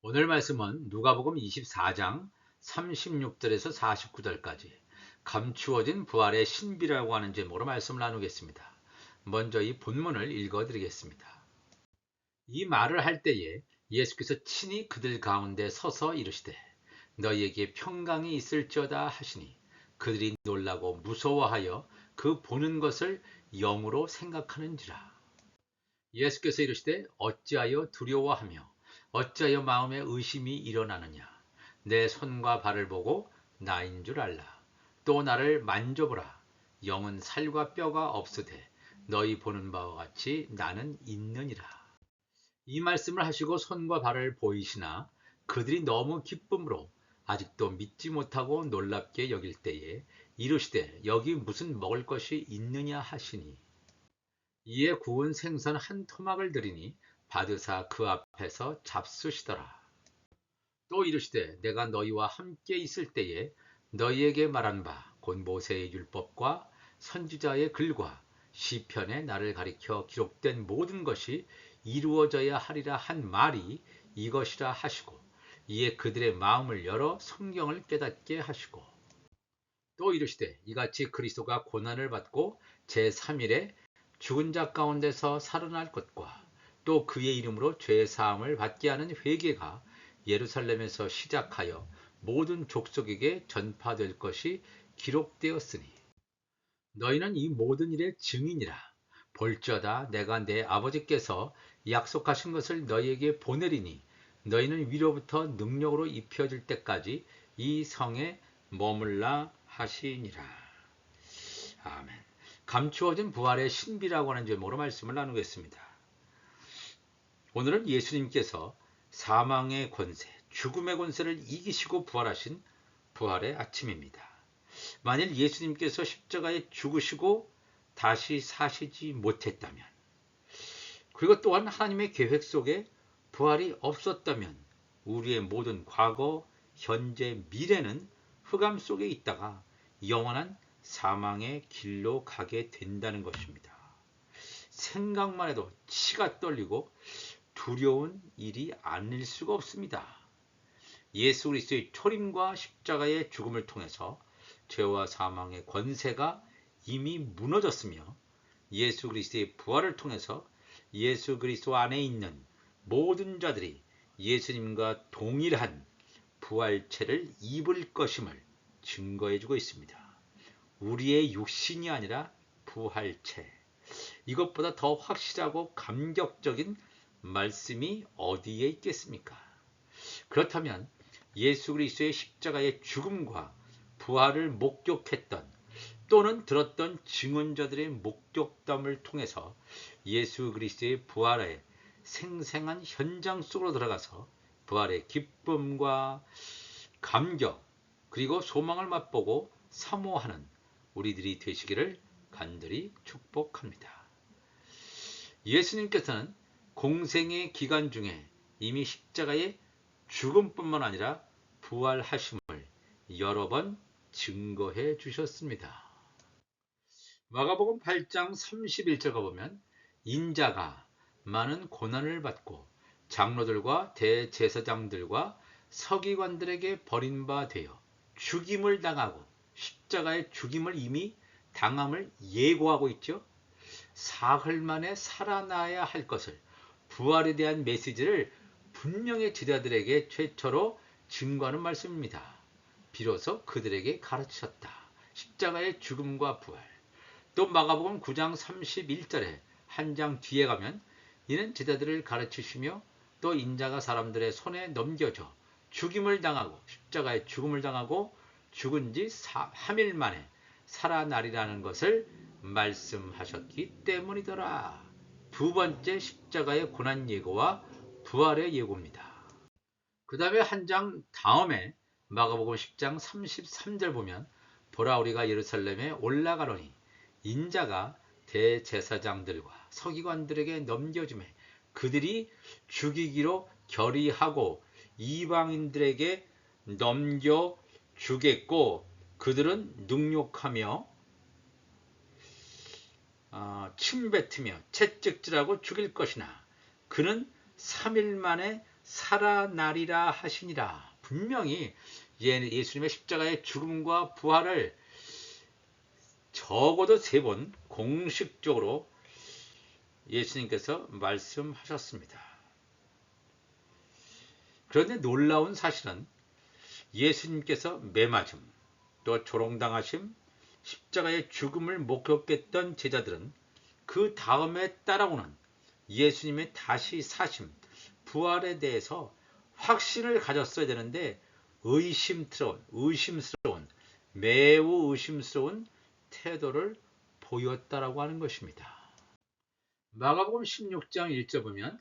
오늘 말씀은 누가복음 24장 36절에서 49절까지 감추어진 부활의 신비라고 하는 제목으로 말씀을 나누겠습니다. 먼저 이 본문을 읽어드리겠습니다. 이 말을 할 때에 예수께서 친히 그들 가운데 서서 이르시되 너희에게 평강이 있을지어다 하시니 그들이 놀라고 무서워하여 그 보는 것을 영으로 생각하는지라. 예수께서 이르시되 어찌하여 두려워하며 어찌하여 마음에 의심이 일어나느냐. 내 손과 발을 보고 나인 줄 알라. 또 나를 만져보라. 영은 살과 뼈가 없으되 너희 보는 바와 같이 나는 있느니라. 이 말씀을 하시고 손과 발을 보이시나 그들이 너무 기쁨으로 아직도 믿지 못하고 놀랍게 여길 때에 이르시되 여기 무슨 먹을 것이 있느냐 하시니 이에 구운 생선 한 토막을 드리니 받으사 그 앞에서 잡수시더라. 또 이르시되 내가 너희와 함께 있을 때에 너희에게 말한 바 곧 모세의 율법과 선지자의 글과 시편에 나를 가리켜 기록된 모든 것이 이루어져야 하리라 한 말이 이것이라 하시고 이에 그들의 마음을 열어 성경을 깨닫게 하시고 또 이르시되 이같이 그리스도가 고난을 받고 제3일에 죽은 자 가운데서 살아날 것과 또 그의 이름으로 죄 사함을 받게 하는 회개가 예루살렘에서 시작하여 모든 족속에게 전파될 것이 기록되었으니 너희는 이 모든 일의 증인이라. 볼지어다 내가 내 아버지께서 약속하신 것을 너희에게 보내리니 너희는 위로부터 능력으로 입혀질 때까지 이 성에 머물라 하시니라. 아멘. 감추어진 부활의 신비라고 하는 제목으로 말씀을 나누겠습니다. 오늘은 예수님께서 사망의 권세, 죽음의 권세를 이기시고 부활하신 부활의 아침입니다. 만일 예수님께서 십자가에 죽으시고 다시 사시지 못했다면, 그리고 또한 하나님의 계획 속에 부활이 없었다면 우리의 모든 과거, 현재, 미래는 흑암 속에 있다가 영원한 사망의 길로 가게 된다는 것입니다. 생각만 해도 치가 떨리고 두려운 일이 아닐 수가 없습니다. 예수 그리스도의 초림과 십자가의 죽음을 통해서 죄와 사망의 권세가 이미 무너졌으며 예수 그리스도의 부활을 통해서 예수 그리스도 안에 있는 모든 자들이 예수님과 동일한 부활체를 입을 것임을 증거해주고 있습니다. 우리의 육신이 아니라 부활체. 이것보다 더 확실하고 감격적인 말씀이 어디에 있겠습니까? 그렇다면 예수 그리스도의 십자가의 죽음과 부활을 목격했던 또는 들었던 증언자들의 목격담을 통해서 예수 그리스도의 부활의 생생한 현장 속으로 들어가서 부활의 기쁨과 감격 그리고 소망을 맛보고 사모하는 우리들이 되시기를 간절히 축복합니다. 예수님께서는 공생의 기간 중에 이미 십자가의 죽음뿐만 아니라 부활하심을 여러 번 증거해 주셨습니다. 마가복음 8장 31절 가보면 인자가 많은 고난을 받고 장로들과 대제사장들과 서기관들에게 버림바 되어 죽임을 당하고 십자가의 죽임을 이미 당함을 예고하고 있죠. 사흘 만에 살아나야 할 것을 부활에 대한 메시지를 분명히 제자들에게 최초로 증거하는 말씀입니다. 비로소 그들에게 가르치셨다. 십자가의 죽음과 부활. 또 마가복음 9장 31절에 한 장 뒤에 가면 이는 제자들을 가르치시며 또 인자가 사람들의 손에 넘겨져 죽임을 당하고 십자가의 죽음을 당하고 죽은 지 3일 만에 살아나리라는 것을 말씀하셨기 때문이더라. 두 번째 십자가의 고난 예고와 부활의 예고입니다. 그 다음에 한 장 다음에 마가복음 10장 33절 보면 보라 우리가 예루살렘에 올라가노니 인자가 대제사장들과 서기관들에게 넘겨주매 그들이 죽이기로 결의하고 이방인들에게 넘겨주겠고 그들은 능욕하며 침뱉으며 채찍질하고 죽일 것이나 그는 3일 만에 살아나리라 하시니라. 분명히 예수님의 십자가의 죽음과 부활을 적어도 3번 공식적으로 예수님께서 말씀하셨습니다. 그런데 놀라운 사실은 예수님께서 매맞음, 또 조롱당하심, 십자가의 죽음을 목격했던 제자들은 그 다음에 따라오는 예수님의 다시 사심, 부활에 대해서 확신을 가졌어야 되는데 의심스러운, 매우 의심스러운 태도를 보였다라고 하는 것입니다. 마가복음 16장 1절 보면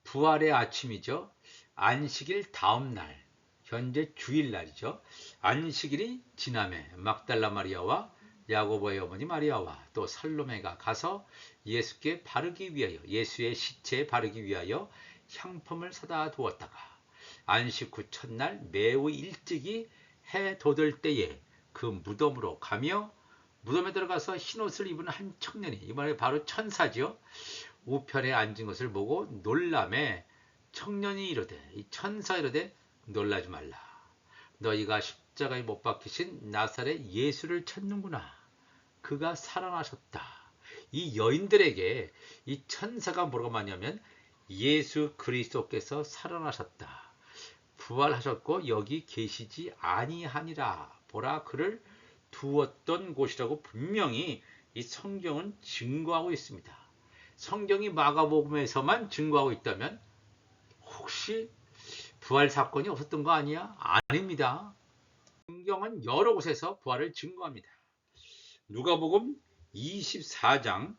부활의 아침이죠. 안식일 다음 날, 현재 주일날이죠. 안식일이 지남에 막달라 마리아와 야고보의 어머니 마리아와 또 살로메가 가서 예수께 바르기 위하여, 예수의 시체에 바르기 위하여 향품을 사다 두었다가 안식 후 첫날 매우 일찍이 해 돋을 때에 그 무덤으로 가며 무덤에 들어가서 흰옷을 입은 한 청년이, 이번에 바로 천사죠, 우편에 앉은 것을 보고 놀라매 청년이 이르되, 이 천사 이르되 놀라지 말라. 너희가 십자가에 못 박히신 나사렛 예수를 찾는구나. 그가 살아나셨다. 이 여인들에게 이 천사가 뭐라고 하냐면 예수 그리스도께서 살아나셨다. 부활하셨고 여기 계시지 아니하니라. 보라 그를 두었던 곳이라고 분명히 이 성경은 증거하고 있습니다. 성경이 마가복음에서만 증거하고 있다면 혹시 부활 사건이 없었던 거 아니야? 아닙니다. 성경은 여러 곳에서 부활을 증거합니다. 누가복음 24장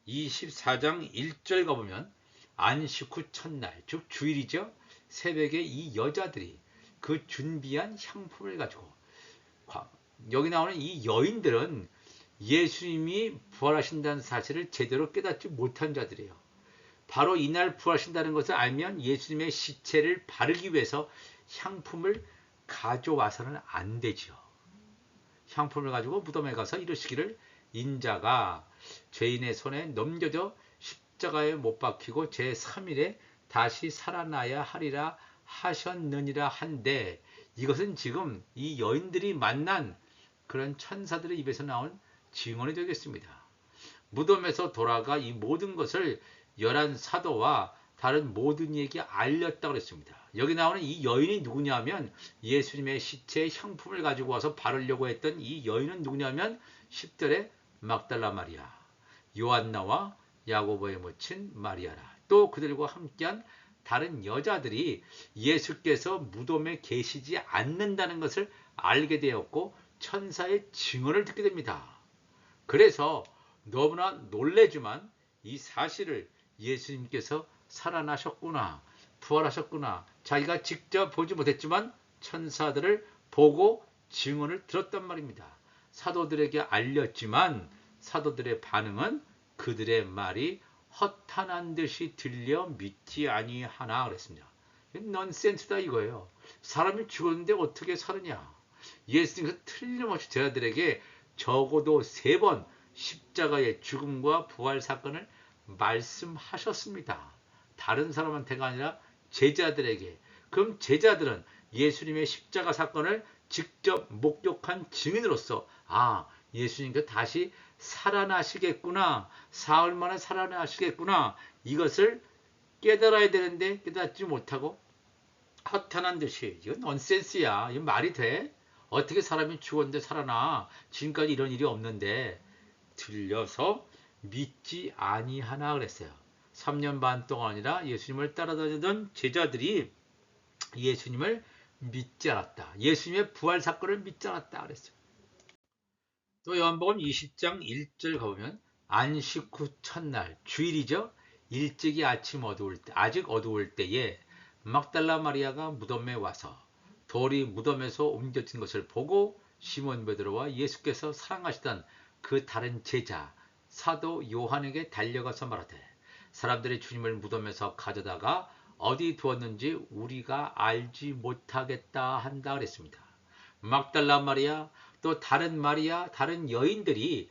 1절 가보면 안식 후 첫날, 즉 주일이죠. 새벽에 이 여자들이 그 준비한 향품을 가지고, 여기 나오는 이 여인들은 예수님이 부활하신다는 사실을 제대로 깨닫지 못한 자들이에요. 바로 이날 부활하신다는 것을 알면 예수님의 시체를 바르기 위해서 향품을 가져와서는 안 되죠. 향품을 가지고 무덤에 가서 이르시기를 인자가 죄인의 손에 넘겨져 십자가에 못 박히고 제3일에 다시 살아나야 하리라 하셨느니라 한데, 이것은 지금 이 여인들이 만난 그런 천사들의 입에서 나온 증언이 되겠습니다. 무덤에서 돌아가 이 모든 것을 11사도와 다른 모든 이에게 알렸다고 했습니다. 여기 나오는 이 여인이 누구냐면 예수님의 시체에 향품을 가지고 와서 바르려고 했던 이 여인은 누구냐면 10절에 막달라 마리아, 요한나와 야고보의 모친 마리아라. 또 그들과 함께한 다른 여자들이 예수께서 무덤에 계시지 않는다는 것을 알게 되었고 천사의 증언을 듣게 됩니다. 그래서 너무나 놀래지만 이 사실을 예수님께서 살아나셨구나, 부활하셨구나, 자기가 직접 보지 못했지만 천사들을 보고 증언을 들었단 말입니다. 사도들에게 알렸지만 사도들의 반응은 그들의 말이 허탄한 듯이 들려 믿지 아니하나 그랬습니다. 넌센스다 이거예요. 사람이 죽었는데 어떻게 살으냐. 예수님께서 틀림없이 제자들에게 적어도 3번 십자가의 죽음과 부활 사건을 말씀하셨습니다. 다른 사람한테가 아니라 제자들에게. 그럼 제자들은 예수님의 십자가 사건을 직접 목격한 증인으로서 예수님께서 다시 살아나시겠구나, 사흘 만에 살아나시겠구나, 이것을 깨달아야 되는데 깨닫지 못하고 허탄한 듯이, 이건 넌센스야. 이건 말이 돼? 어떻게 사람이 죽었는데 살아나? 지금까지 이런 일이 없는데 들려서 믿지 아니하나 그랬어요. 3년 반 동안이나 예수님을 따라다니던 제자들이 예수님을 믿지 않았다. 예수님의 부활 사건을 믿지 않았다 그랬어요. 또 요한복음 20장 1절 가보면 안식 후 첫날, 주일이죠. 일찍이 아침 어두울 때, 아직 어두울 때에 막달라 마리아가 무덤에 와서 돌이 무덤에서 옮겨진 것을 보고 시몬 베드로와 예수께서 사랑하시던 그 다른 제자 사도 요한에게 달려가서 말하되, 사람들이 주님을 무덤에서 가져다가 어디 두었는지 우리가 알지 못하겠다 한다 그랬습니다. 막달라 마리아, 또 다른 마리아, 다른 여인들이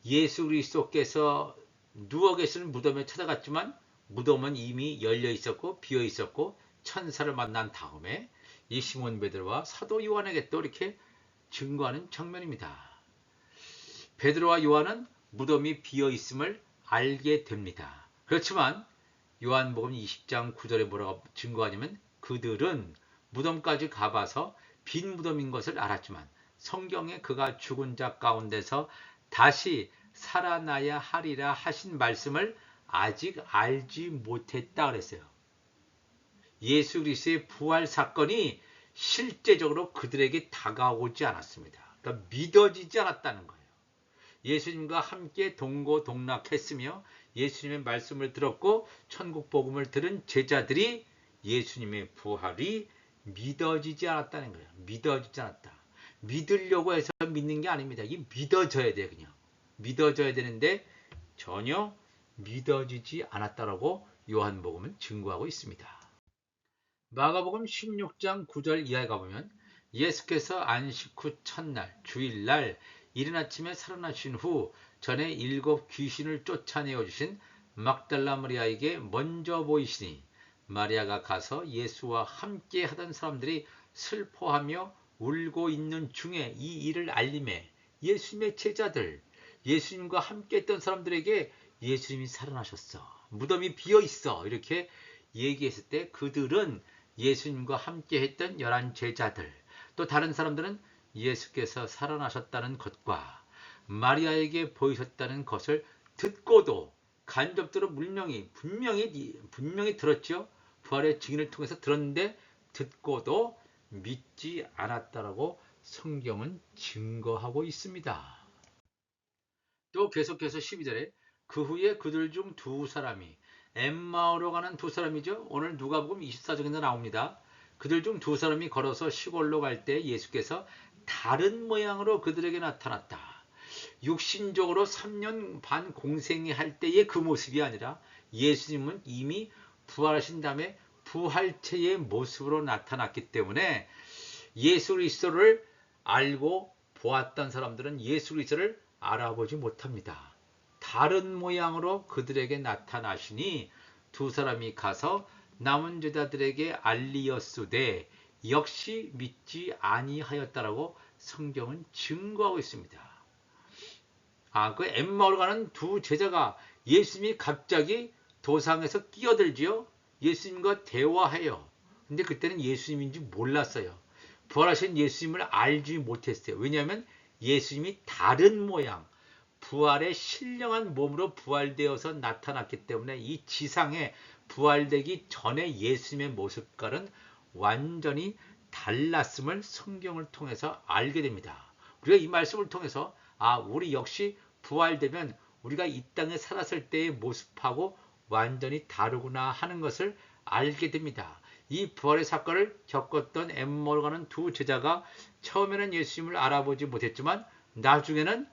예수 그리스도께서 누워 계시는 무덤에 찾아갔지만 무덤은 이미 열려 있었고 비어 있었고 천사를 만난 다음에 이 시몬 베드로와 사도 요한에게 또 이렇게 증거하는 장면입니다. 베드로와 요한은 무덤이 비어 있음을 알게 됩니다. 그렇지만 요한복음 20장 9절에 뭐라고 증거하냐면 그들은 무덤까지 가봐서 빈 무덤인 것을 알았지만 성경에 그가 죽은 자 가운데서 다시 살아나야 하리라 하신 말씀을 아직 알지 못했다 그랬어요. 예수 그리스도의 부활 사건이 실제적으로 그들에게 다가오지 않았습니다. 그러니까 믿어지지 않았다는 거예요. 예수님과 함께 동고동락했으며 예수님의 말씀을 들었고 천국 복음을 들은 제자들이 예수님의 부활이 믿어지지 않았다는 거예요. 믿어지지 않았다. 믿으려고 해서 믿는 게 아닙니다. 이 믿어져야 돼요. 그냥 믿어져야 되는데 전혀 믿어지지 않았다라고 요한복음은 증거하고 있습니다. 마가복음 16장 9절 이하에 가보면 예수께서 안식 후 첫날 주일날 이른 아침에 살아나신 후 전에 7 귀신을 쫓아내어 주신 막달라 마리아에게 먼저 보이시니 마리아가 가서 예수와 함께 하던 사람들이 슬퍼하며 울고 있는 중에 이 일을 알림해 예수님의 제자들, 예수님과 함께 했던 사람들에게 예수님이 살아나셨어. 무덤이 비어 있어. 이렇게 얘기했을 때 그들은 예수님과 함께 했던 11 제자들, 또 다른 사람들은 예수께서 살아나셨다는 것과 마리아에게 보이셨다는 것을 듣고도 간접적으로 분명히 들었죠. 부활의 증인을 통해서 들었는데 듣고도 믿지 않았다라고 성경은 증거하고 있습니다. 또 계속해서 12절에 그 후에 그들 중 2사람이 엠마오로 가는 2사람이죠. 오늘 누가복음 24장에도 나옵니다. 그들 중 2사람이 걸어서 시골로 갈 때 예수께서 다른 모양으로 그들에게 나타났다. 육신적으로 3년 반 공생이 할 때의 그 모습이 아니라 예수님은 이미 부활하신 다음에 부활체의 모습으로 나타났기 때문에 예수 그리스도를 알고 보았던 사람들은 예수 그리스도를 알아보지 못합니다. 다른 모양으로 그들에게 나타나시니 2사람이 가서 남은 제자들에게 알리었으되 역시 믿지 아니하였다라고 성경은 증거하고 있습니다. 그 엠마오로 가는 2 제자가 예수님이 갑자기 도상에서 끼어들지요. 예수님과 대화해요. 근데 그때는 예수님인지 몰랐어요. 부활하신 예수님을 알지 못했어요. 왜냐하면 예수님이 다른 모양, 부활의 신령한 몸으로 부활되어서 나타났기 때문에 이 지상에 부활되기 전에 예수님의 모습과는 완전히 달랐음을 성경을 통해서 알게 됩니다. 우리가 이 말씀을 통해서 우리 역시 부활되면 우리가 이 땅에 살았을 때의 모습하고 완전히 다르구나 하는 것을 알게 됩니다. 이 부활의 사건을 겪었던 엠마오로 가는 2 제자가 처음에는 예수님을 알아보지 못했지만 나중에는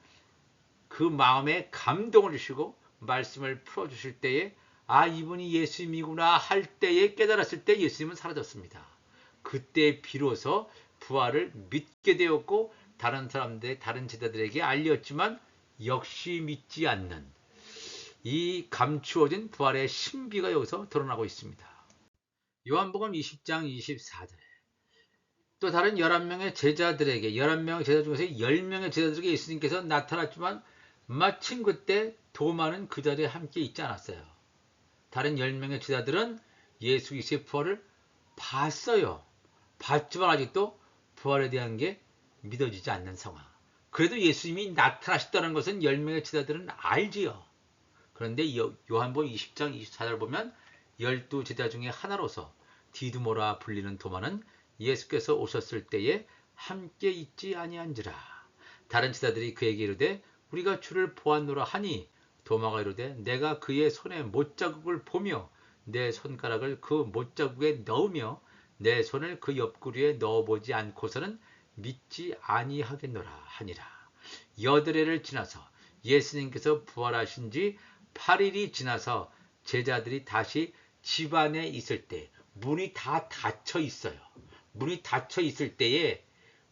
그 마음에 감동을 주시고 말씀을 풀어주실 때에 이분이 예수님이구나 할 때에 깨달았을 때 예수님은 사라졌습니다. 그때 비로소 부활을 믿게 되었고 다른 제자들에게 알렸지만 역시 믿지 않는 이 감추어진 부활의 신비가 여기서 드러나고 있습니다. 요한복음 20장 24절에 또 다른 11명의 제자들에게 11명의 제자 중에서 10명의 제자들에게 예수님께서 나타났지만 마침 그때 도마는 그 자리에 함께 있지 않았어요. 다른 10명의 제자들은 예수 그리스도의 부활을 봤어요. 봤지만 아직도 부활에 대한 게 믿어지지 않는 상황. 그래도 예수님이 나타나셨다는 것은 10명의 제자들은 알지요. 그런데 요한복음 20장 24절 보면 12 제자 중에 하나로서 디두모라 불리는 도마는 예수께서 오셨을 때에 함께 있지 아니한지라. 다른 제자들이 그에게 이르되 우리가 주를 보았노라 하니 도마가 이르되 내가 그의 손에 못자국을 보며 내 손가락을 그 못자국에 넣으며 내 손을 그 옆구리에 넣어보지 않고서는 믿지 아니하겠노라 하니라. 여드레를 지나서 예수님께서 부활하신 지 8일이 지나서 제자들이 다시 집 안에 있을 때 문이 다 닫혀 있어요. 문이 닫혀 있을 때에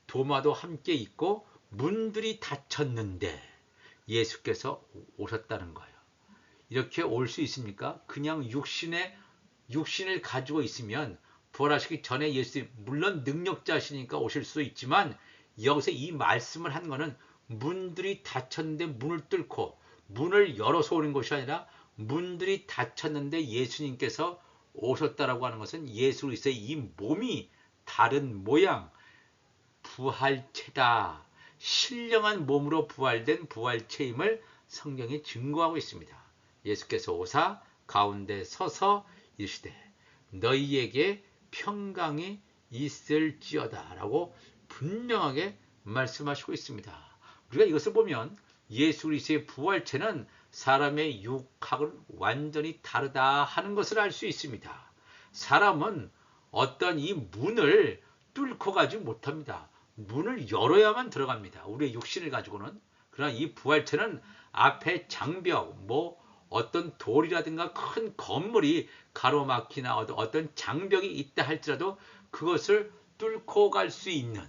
도마도 함께 있고 문들이 닫혔는데 예수께서 오셨다는 거예요. 이렇게 올 수 있습니까? 그냥 육신을 가지고 있으면 부활하시기 전에 예수님, 물론 능력자시니까 오실 수 있지만 여기서 이 말씀을 한 거는 문들이 닫혔는데 문을 뚫고 문을 열어서 오는 것이 아니라 문들이 닫혔는데 예수님께서 오셨다라고 하는 것은 예수 그리스도의 이 몸이 다른 모양, 부활체다. 신령한 몸으로 부활된 부활체임을 성경이 증거하고 있습니다. 예수께서 오사 가운데 서서 이르시되 너희에게 평강이 있을지어다 라고 분명하게 말씀하시고 있습니다. 우리가 이것을 보면 예수 그리스도의 부활체는 사람의 육학은 완전히 다르다 하는 것을 알 수 있습니다. 사람은 어떤 이 문을 뚫고 가지 못합니다. 문을 열어야만 들어갑니다. 우리의 육신을 가지고는. 그러나 이 부활체는 앞에 장벽, 어떤 돌이라든가 큰 건물이 가로막히나 어떤 장벽이 있다 할지라도 그것을 뚫고 갈 수 있는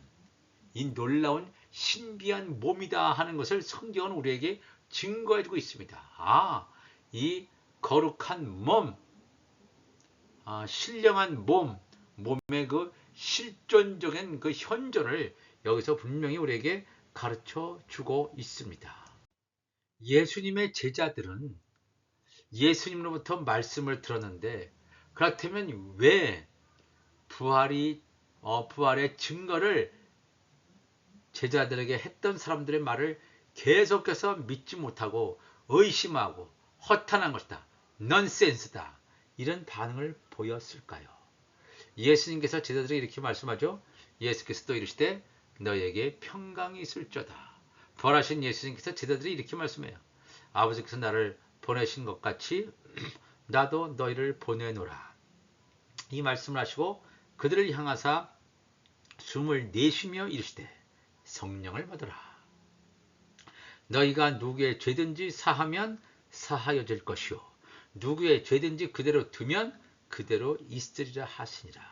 이 놀라운 신비한 몸이다 하는 것을 성경은 우리에게 증거해주고 있습니다. 이 거룩한 몸, 신령한 몸의 그 실존적인 그 현존을 여기서 분명히 우리에게 가르쳐 주고 있습니다. 예수님의 제자들은 예수님으로부터 말씀을 들었는데 그렇다면 왜 부활의 증거를 제자들에게 했던 사람들의 말을 계속해서 믿지 못하고 의심하고 허탄한 것이다. 넌센스다. 이런 반응을 보였을까요? 예수님께서 제자들에게 이렇게 말씀하죠. 예수께서 또 이르시되 너에게 평강이 있을저다. 부활하신 예수님께서 제자들이 이렇게 말씀해요. 아버지께서 나를 보내신 것 같이 나도 너희를 보내노라. 이 말씀을 하시고 그들을 향하사 숨을 내쉬며 이르시되 성령을 받으라. 너희가 누구의 죄든지 사하면 사하여질 것이요 누구의 죄든지 그대로 두면 그대로 있으리라 하시니라.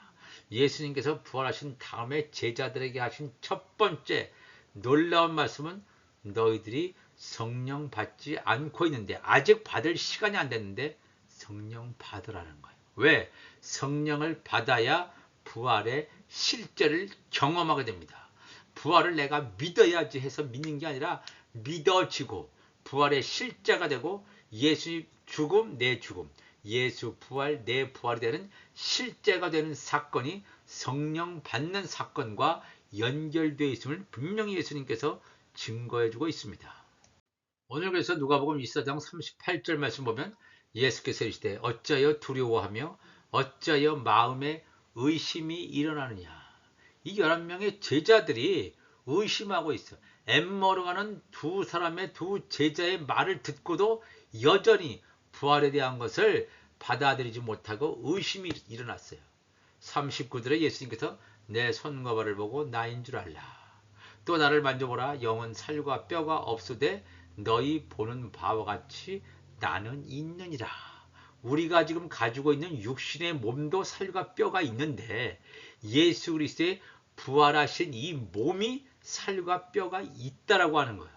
예수님께서 부활하신 다음에 제자들에게 하신 첫 번째 놀라운 말씀은 너희들이 성령 받지 않고 있는데 아직 받을 시간이 안 됐는데 성령 받으라는 거예요. 왜? 성령을 받아야 부활의 실제를 경험하게 됩니다. 부활을 내가 믿어야지 해서 믿는 게 아니라 믿어지고 부활의 실제가 되고 예수 죽음 내 죽음, 예수 부활 내 부활이 되는 실제가 되는 사건이 성령 받는 사건과 연결되어 있음을 분명히 예수님께서 증거해주고 있습니다. 오늘 그래서 누가복음 24장 38절 말씀 보면 예수께서 이르시되 어찌하여 두려워하며 어찌하여 마음에 의심이 일어나느냐. 이 11명의 제자들이 의심하고 있어. 엠머르가는 두 사람의 두 제자의 말을 듣고도 여전히 부활에 대한 것을 받아들이지 못하고 의심이 일어났어요. 39절에 예수님께서 내 손과 발을 보고 나인 줄 알라. 또 나를 만져보라. 영은 살과 뼈가 없으되 너희 보는 바와 같이 나는 있느니라. 우리가 지금 가지고 있는 육신의 몸도 살과 뼈가 있는데 예수 그리스도의 부활하신 이 몸이 살과 뼈가 있다라고 하는 거예요.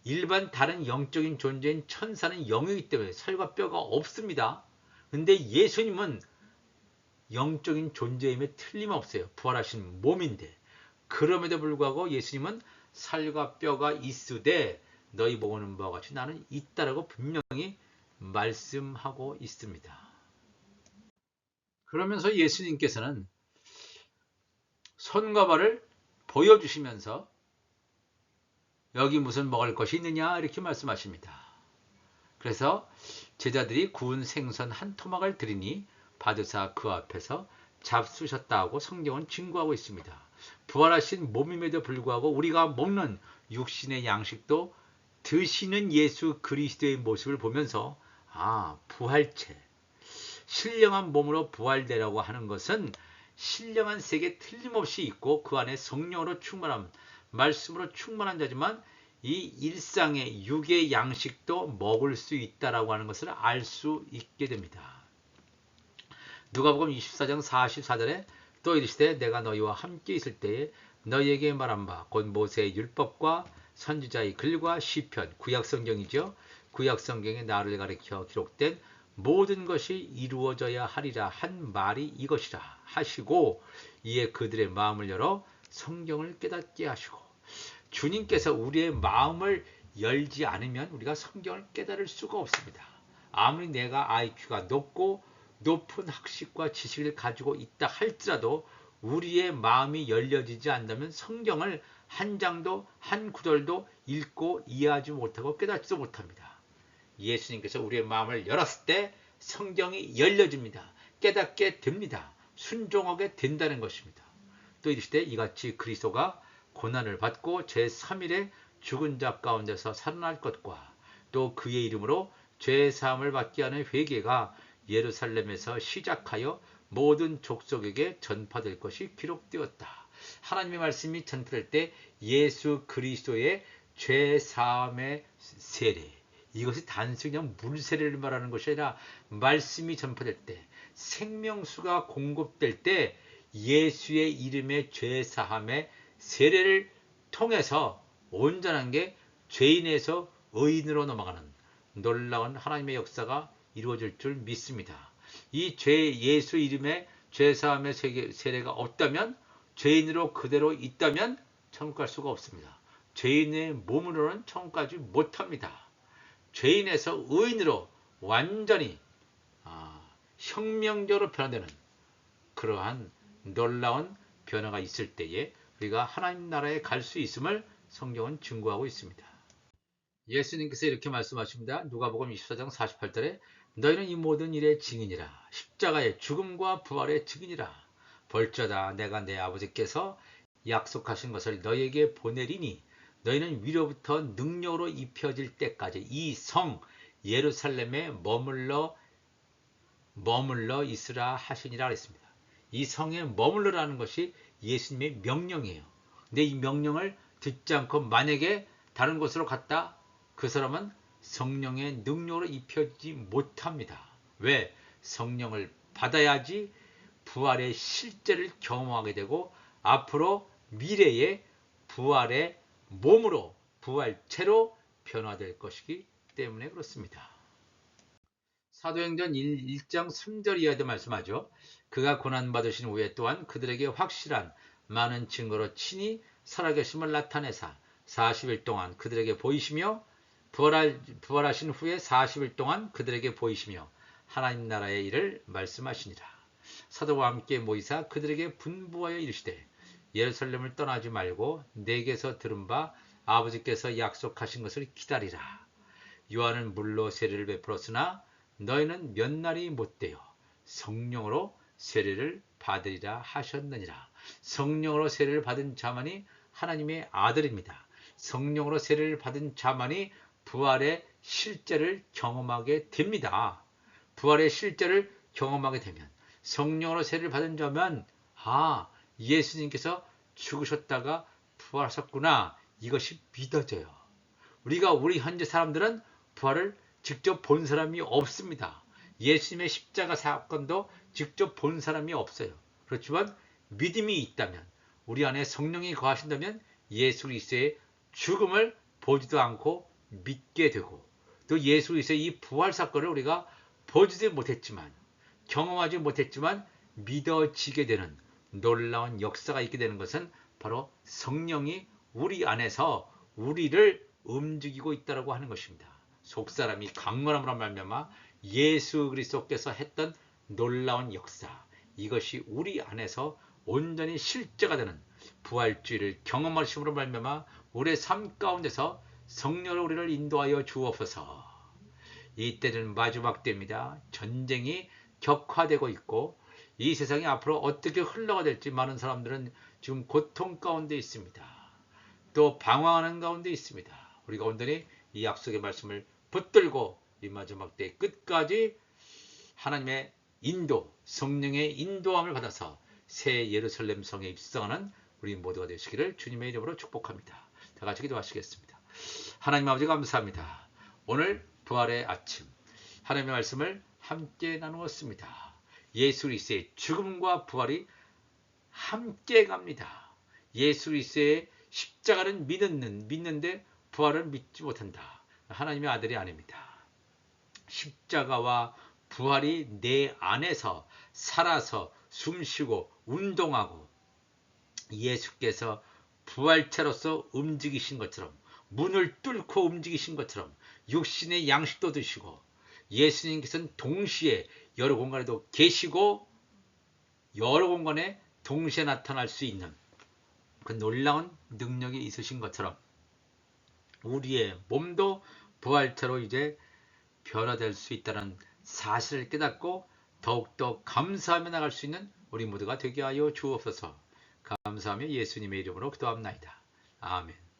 일반 다른 영적인 존재인 천사는 영이기 때문에 살과 뼈가 없습니다. 근데 예수님은 영적인 존재임에 틀림없어요. 부활하신 몸인데. 그럼에도 불구하고 예수님은 살과 뼈가 있으되 너희 보는 바와 같이 나는 있다라고 분명히 말씀하고 있습니다. 그러면서 예수님께서는 손과 발을 보여주시면서 여기 무슨 먹을 것이 있느냐 이렇게 말씀하십니다. 그래서 제자들이 구운 생선 한 토막을 드리니 받으사 그 앞에서 잡수셨다고 성경은 증거하고 있습니다. 부활하신 몸임에도 불구하고 우리가 먹는 육신의 양식도 드시는 예수 그리스도의 모습을 보면서 부활체, 신령한 몸으로 부활되라고 하는 것은 신령한 세계 틀림없이 있고 그 안에 성령으로 충만함, 말씀으로 충만한 자지만 이 일상의 육의 양식도 먹을 수 있다라고 하는 것을 알 수 있게 됩니다. 누가복음 24장 44절에 또 이르시되 내가 너희와 함께 있을 때에 너희에게 말한 바 곧 모세의 율법과 선지자의 글과 시편, 구약성경이죠. 구약성경에 나를 가리켜 기록된 모든 것이 이루어져야 하리라 한 말이 이것이라 하시고 이에 그들의 마음을 열어 성경을 깨닫게 하시고 주님께서 우리의 마음을 열지 않으면 우리가 성경을 깨달을 수가 없습니다. 아무리 내가 IQ가 높고 높은 학식과 지식을 가지고 있다 할지라도 우리의 마음이 열려지지 않는다면 성경을 한 장도 한 구절도 읽고 이해하지 못하고 깨닫지도 못합니다. 예수님께서 우리의 마음을 열었을 때 성경이 열려집니다. 깨닫게 됩니다. 순종하게 된다는 것입니다. 또 이르시되 이같이 그리스도가 고난을 받고 제3일에 죽은 자 가운데서 살아날 것과 또 그의 이름으로 죄사함을 받게 하는 회개가 예루살렘에서 시작하여 모든 족속에게 전파될 것이 기록되었다. 하나님의 말씀이 전파될 때 예수 그리스도의 죄사함의 세례, 이것이 단순히 그냥 물세례를 말하는 것이 아니라 말씀이 전파될 때 생명수가 공급될 때 예수의 이름의 죄사함의 세례를 통해서 온전한 게 죄인에서 의인으로 넘어가는 놀라운 하나님의 역사가 이루어질 줄 믿습니다. 이 예수 이름의 죄사함의 세례가 없다면 죄인으로 그대로 있다면 천국 갈 수가 없습니다. 죄인의 몸으로는 천국 가지 못합니다. 죄인에서 의인으로 완전히 혁명적으로 변화되는 그러한 놀라운 변화가 있을 때에 우리가 하나님 나라에 갈 수 있음을 성경은 증거하고 있습니다. 예수님께서 이렇게 말씀하십니다. 누가복음 24장 48절에 너희는 이 모든 일의 증인이라. 십자가의 죽음과 부활의 증인이라. 벌저다 내가 내 아버지께서 약속하신 것을 너희에게 보내리니 너희는 위로부터 능력으로 입혀질 때까지 이 성 예루살렘에 머물러 있으라 하시니라 그랬습니다. 이 성에 머물러라는 것이 예수님의 명령이에요. 근데 이 명령을 듣지 않고 만약에 다른 곳으로 갔다 그 사람은 성령의 능력으로 입혀지지 못합니다. 왜? 성령을 받아야지 부활의 실제를 경험하게 되고 앞으로 미래의 부활의 몸으로 부활체로 변화될 것이기 때문에 그렇습니다. 사도행전 1장 3절 이하에도 말씀하죠. 그가 고난받으신 후에 또한 그들에게 확실한 많은 증거로 친히 살아계심을 나타내사 40일 동안 그들에게 보이시며 부활하신 후에 40일 동안 그들에게 보이시며 하나님 나라의 일을 말씀하시니라. 사도와 함께 모이사 그들에게 분부하여 이르시되 예루살렘을 떠나지 말고 내게서 들은 바 아버지께서 약속하신 것을 기다리라. 요한은 물로 세례를 베풀었으나 너희는 몇 날이 못되어 성령으로 세례를 받으리라 하셨느니라. 성령으로 세례를 받은 자만이 하나님의 아들입니다. 성령으로 세례를 받은 자만이 부활의 실제를 경험하게 됩니다. 부활의 실제를 경험하게 되면 성령으로 세례를 받은 자면 예수님께서 죽으셨다가 부활하셨구나 이것이 믿어져요. 우리 현재 사람들은 부활을 직접 본 사람이 없습니다. 예수님의 십자가 사건도 직접 본 사람이 없어요. 그렇지만 믿음이 있다면 우리 안에 성령이 거하신다면 예수 그리스도의 죽음을 보지도 않고 믿게 되고 또 예수 그리스도의 이 부활 사건을 우리가 보지도 못했지만 경험하지 못했지만 믿어지게 되는 놀라운 역사가 있게 되는 것은 바로 성령이 우리 안에서 우리를 움직이고 있다고 하는 것입니다. 속사람이 강건함으로 말미암아 예수 그리스도께서 했던 놀라운 역사 이것이 우리 안에서 온전히 실제가 되는 부활주의를 경험하심으로 말미암아 우리의 삶 가운데서 성령으로 우리를 인도하여 주옵소서. 이때는 마지막 때입니다. 전쟁이 격화되고 있고 이 세상이 앞으로 어떻게 흘러가 될지 많은 사람들은 지금 고통 가운데 있습니다. 또 방황하는 가운데 있습니다. 우리가 온전히 이 약속의 말씀을 붙들고 이 마지막 때 끝까지 하나님의 인도, 성령의 인도함을 받아서 새 예루살렘 성에 입성하는 우리 모두가 되시기를 주님의 이름으로 축복합니다. 다 같이 기도하시겠습니다. 하나님 아버지 감사합니다. 오늘 부활의 아침 하나님의 말씀을 함께 나누었습니다. 예수 그리스도의 죽음과 부활이 함께 갑니다. 예수 그리스도의 십자가는 믿는데 부활을 믿지 못한다. 하나님의 아들이 아닙니다. 십자가와 부활이 내 안에서 살아서 숨쉬고 운동하고 예수께서 부활체로서 움직이신 것처럼 문을 뚫고 움직이신 것처럼 육신의 양식도 드시고 예수님께서는 동시에 여러 공간에도 계시고 여러 공간에 동시에 나타날 수 있는 그 놀라운 능력이 있으신 것처럼 우리의 몸도 부활체로 이제 변화될 수 있다는 사실을 깨닫고 더욱더 감사하며 나갈 수 있는 우리 모두가 되게 하여 주옵소서. 감사하며 예수님의 이름으로 기도합나이다. 아멘.